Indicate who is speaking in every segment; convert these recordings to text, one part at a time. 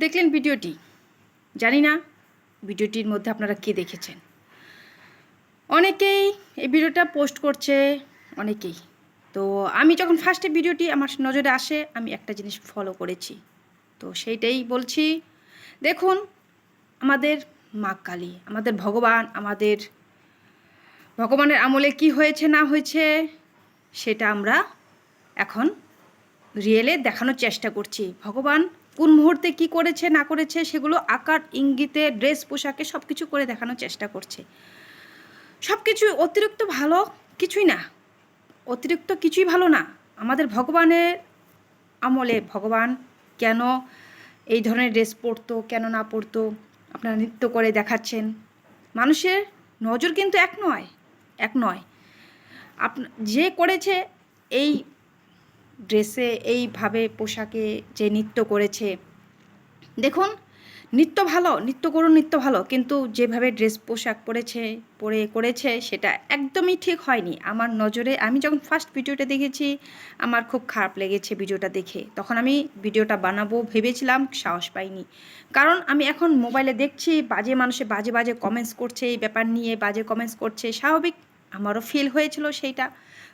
Speaker 1: দেখলেন ভিডিওটি, জানি না ভিডিওটির মধ্যে আপনারা কি দেখেছেন। অনেকেই এই ভিডিওটা পোস্ট করছে, অনেকেই। তো আমি যখন ফার্স্টে ভিডিওটি আমার নজরে আসে, আমি একটা জিনিস ফলো করেছি, তো সেইটাই বলছি। দেখুন, আমাদের মা কালী, আমাদের ভগবান, আমাদের ভগবানের আমলে কি হয়েছে না হয়েছে সেটা আমরা এখন রিয়েলে দেখানোর চেষ্টা করছি। ভগবান কোন মুহূর্তে কি করেছে না করেছে সেগুলো আকার ইঙ্গিতে, ড্রেস পোশাকে সব কিছু করে দেখানোর চেষ্টা করছে। সব কিছু অতিরিক্ত ভালো কিছুই না, অতিরিক্ত কিছুই ভালো না। আমাদের ভগবানের আমলে ভগবান কেন এই ধরনের ড্রেস পরতো, কেন না পরতো, আপনারা নৃত্য করে দেখাচ্ছেন। মানুষের নজর কিন্তু এক নয়। যে করেছে এই ড্রেসে, এইভাবে পোশাকে যে নৃত্য করেছে, দেখুন, নৃত্য ভালো, নৃত্য করুন, নৃত্য ভালো, কিন্তু যেভাবে ড্রেস পোশাক করেছে সেটা একদমই ঠিক হয়নি আমার নজরে। আমি যখন ফার্স্ট ভিডিওটা দেখেছি আমার খুব খারাপ লেগেছে ভিডিওটা দেখে। তখন আমি ভিডিওটা বানাবো ভেবেছিলাম, সাহস পাইনি। কারণ আমি এখন মোবাইলে দেখছি বাজে মানুষে বাজে বাজে কমেন্টস করছে, এই ব্যাপার নিয়ে বাজে কমেন্টস করছে। স্বাভাবিক, আমারও ফিল হয়েছিল সেইটা।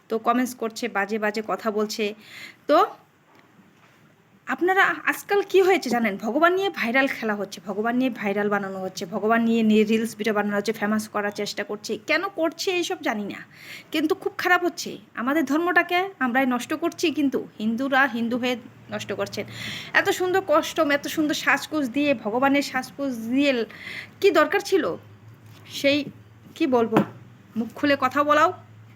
Speaker 1: তো কমেন্টস করছে, বাজে বাজে কথা বলছে। তো আপনারা আজকাল কি হয়েছে জানেন, ভগবান নিয়ে ভাইরাল খেলা হচ্ছে, ভগবান নিয়ে ভাইরাল বানানো হচ্ছে, ভগবান নিয়ে রিলস ভিডিও বানানো হচ্ছে, ফেমাস করার চেষ্টা করছে। কেন করছে এইসব জানি না, কিন্তু খুব খারাপ হচ্ছে। আমাদের ধর্মটাকে আমরাই নষ্ট করছি, কিন্তু হিন্দুরা হিন্দু হয়ে নষ্ট করছেন। এত সুন্দর কস্টিউম, এত সুন্দর সাজগোজ দিয়ে, ভগবানের সাজগোজ দিয়ে কি দরকার ছিল? সেই কি বলবো, মুখ খুলে কথা বলাও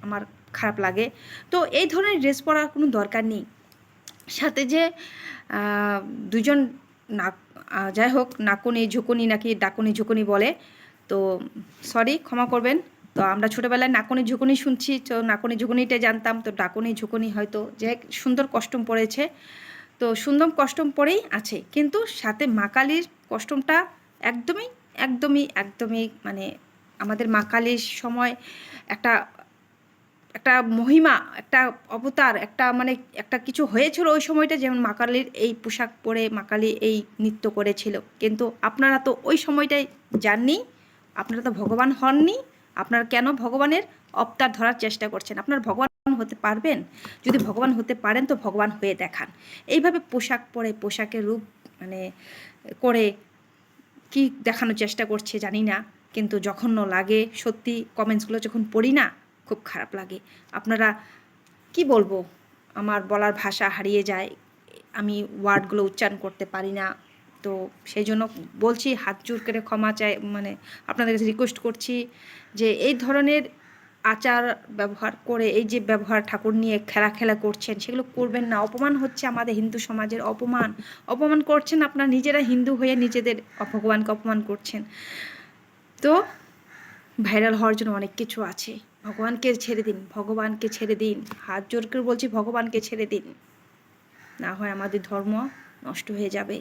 Speaker 1: আমার খারাপ লাগে। তো এই ধরনের ড্রেস পরার কোনো দরকার নেই। সাথে যে দুজন যাই হোক, নাকুনি ঝুকুনি নাকি ডাকুনি ঝুকুনি বলে, তো সরি, ক্ষমা করবেন। তো আমরা ছোটোবেলায় নাকুনি ঝুকুনি শুনছি, তো নাকুনি ঝুকুনিটা জানতাম, তো ডাকুনি ঝুকুনি হয়তো যে সুন্দর কস্টিউম পরেছে, তো সুন্দর কস্টিউম পরেই আছে, কিন্তু সাথে মা কালীর কস্টিউমটা একদমই একদমই একদমই মানে আমাদের মা কালীর সময় একটা একটা মহিমা, একটা অবতার, একটা মানে একটা কিছু হয়েছিল ওই সময়টা, যেমন মা কালীর এই পোশাক পরে মা কালী এই নৃত্য করেছিল। কিন্তু আপনারা তো ওই সময়টাই যাননি, আপনারা তো ভগবান হননি। আপনারা কেন ভগবানের অবতার ধরার চেষ্টা করছেন? আপনারা ভগবান হতে পারবেন? যদি ভগবান হতে পারেন তো ভগবান হয়ে দেখান। এইভাবে পোশাক পরে, পোশাকের রূপ মানে করে কি দেখানোর চেষ্টা করছে জানি না, কিন্তু জঘন্য লাগে সত্যি। কমেন্টসগুলো যখন পড়ি না, খুব খারাপ লাগে। আপনারা কি বলবো, আমার বলার ভাষা হারিয়ে যায়, আমি ওয়ার্ডগুলো উচ্চারণ করতে পারি না। তো সেই জন্য বলছি, হাত জোর করে ক্ষমা চাই, মানে আপনাদের কাছে রিকোয়েস্ট করছি যে এই ধরনের আচার ব্যবহার করে, এই যে ব্যবহার ঠাকুর নিয়ে খেলা করছেন, সেগুলো করবেন না। অপমান হচ্ছে আমাদের হিন্দু সমাজের, অপমান করছেন। আপনারা নিজেরা হিন্দু হয়ে নিজেদের ভগবানকে অপমান করছেন। তো ভাইরাল হওয়ার জন্য অনেক কিছু আছে, ভগবানকে ছেড়ে দিন, ভগবানকে ছেড়ে দিন, হাত জোর করে বলছি, ভগবানকে ছেড়ে দিন, না হয় আমাদের ধর্ম নষ্ট হয়ে যাবে।